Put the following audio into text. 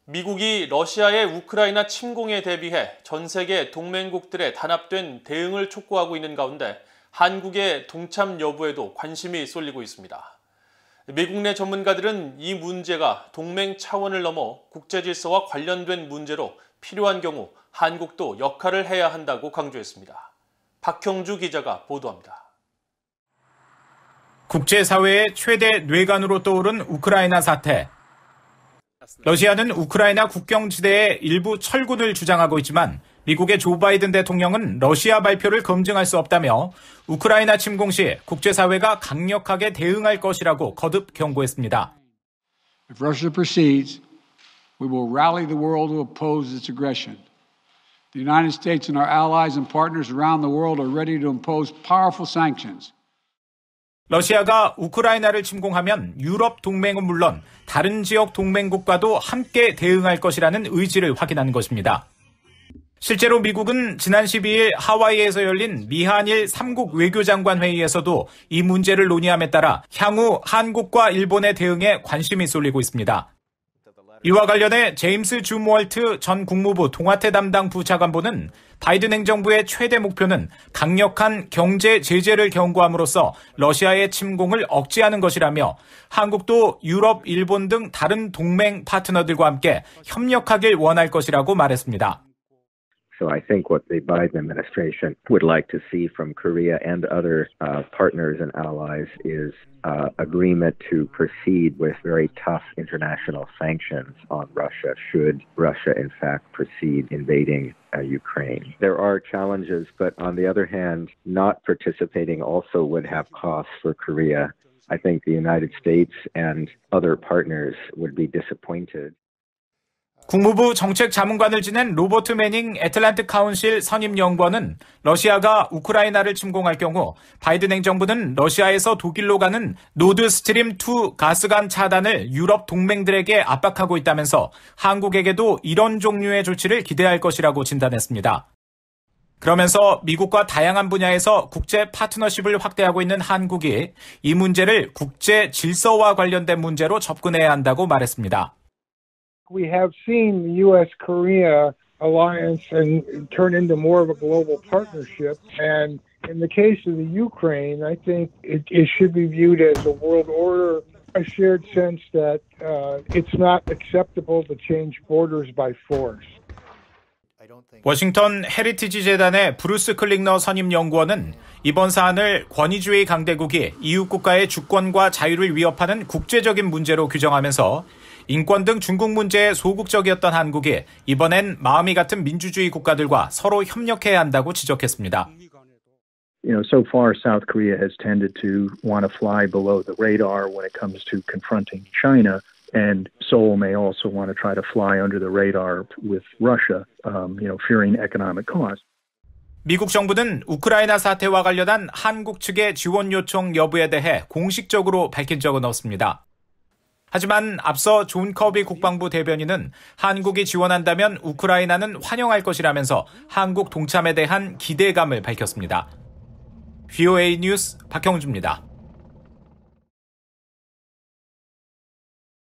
미국이 러시아의 우크라이나 침공에 대비해 전 세계 동맹국들의 단합된 대응을 촉구하고 있는 가운데 한국의 동참 여부에도 관심이 쏠리고 있습니다. 미국 내 전문가들은 이 문제가 동맹 차원을 넘어 국제 질서와 관련된 문제로 필요한 경우 한국도 역할을 해야 한다고 강조했습니다. 박형주 기자가 보도합니다. 국제사회의 최대 뇌관으로 떠오른 우크라이나 사태. 러시아는 우크라이나 국경지대의 일부 철군을 주장하고 있지만 미국의 조 바이든 대통령은 러시아 발표를 검증할 수 없다며 우크라이나 침공 시 국제사회가 강력하게 대응할 것이라고 거듭 경고했습니다. If Russia proceeds, we will rally the world to oppose its aggression. The United States and our allies and partners around the world are ready to impose powerful sanctions. 러시아가 우크라이나를 침공하면 유럽 동맹은 물론 다른 지역 동맹국과도 함께 대응할 것이라는 의지를 확인한 것입니다. 실제로 미국은 지난 12일 하와이에서 열린 미한일 3국 외교장관 회의에서도 이 문제를 논의함에 따라 향후 한국과 일본의 대응에 관심이 쏠리고 있습니다. 이와 관련해 제임스 줌월트 전 국무부 동아태 담당 부차관보는 바이든 행정부의 최대 목표는 강력한 경제 제재를 경고함으로써 러시아의 침공을 억제하는 것이라며 한국도 유럽, 일본 등 다른 동맹 파트너들과 함께 협력하길 원할 것이라고 말했습니다. So I think what the Biden administration would like to see from Korea and other partners and allies is agreement to proceed with very tough international sanctions on Russia should Russia in fact proceed invading Ukraine. There are challenges, but on the other hand, not participating also would have costs for Korea. I think the United States and other partners would be disappointed. 국무부 정책자문관을 지낸 로버트 매닝 애틀랜틱 카운실 선임연구원은 러시아가 우크라이나를 침공할 경우 바이든 행정부는 러시아에서 독일로 가는 노드 스트림 2 가스관 차단을 유럽 동맹들에게 압박하고 있다면서 한국에게도 이런 종류의 조치를 기대할 것이라고 진단했습니다. 그러면서 미국과 다양한 분야에서 국제 파트너십을 확대하고 있는 한국이 이 문제를 국제 질서와 관련된 문제로 접근해야 한다고 말했습니다. We have seen the U.S.-Korea alliance and turn into more of a global partnership. And in the case of the Ukraine, I think it should be viewed as a world order, a shared sense that it's not acceptable to change borders by force. 워싱턴 헤리티지 재단의 브루스 클링너 선임 연구원은 이번 사안을 권위주의 강대국이 이웃 국가의 주권과 자유를 위협하는 국제적인 문제로 규정하면서 인권 등 중국 문제에 소극적이었던 한국이 이번엔 마음이 같은 민주주의 국가들과 서로 협력해야 한다고 지적했습니다. You know, so far South Korea has tended to want to fly below the radar when it comes to confronting China, and Seoul may also want to try to fly under the radar with Russia, fearing economic cost. 미국 정부는 우크라이나 사태와 관련한 한국 측의 지원 요청 여부에 대해 공식적으로 밝힌 적은 없습니다. 하지만 앞서 존 커비 국방부 대변인은 한국이 지원한다면 우크라이나는 환영할 것이라면서 한국 동참에 대한 기대감을 밝혔습니다. VOA 뉴스 박형주입니다.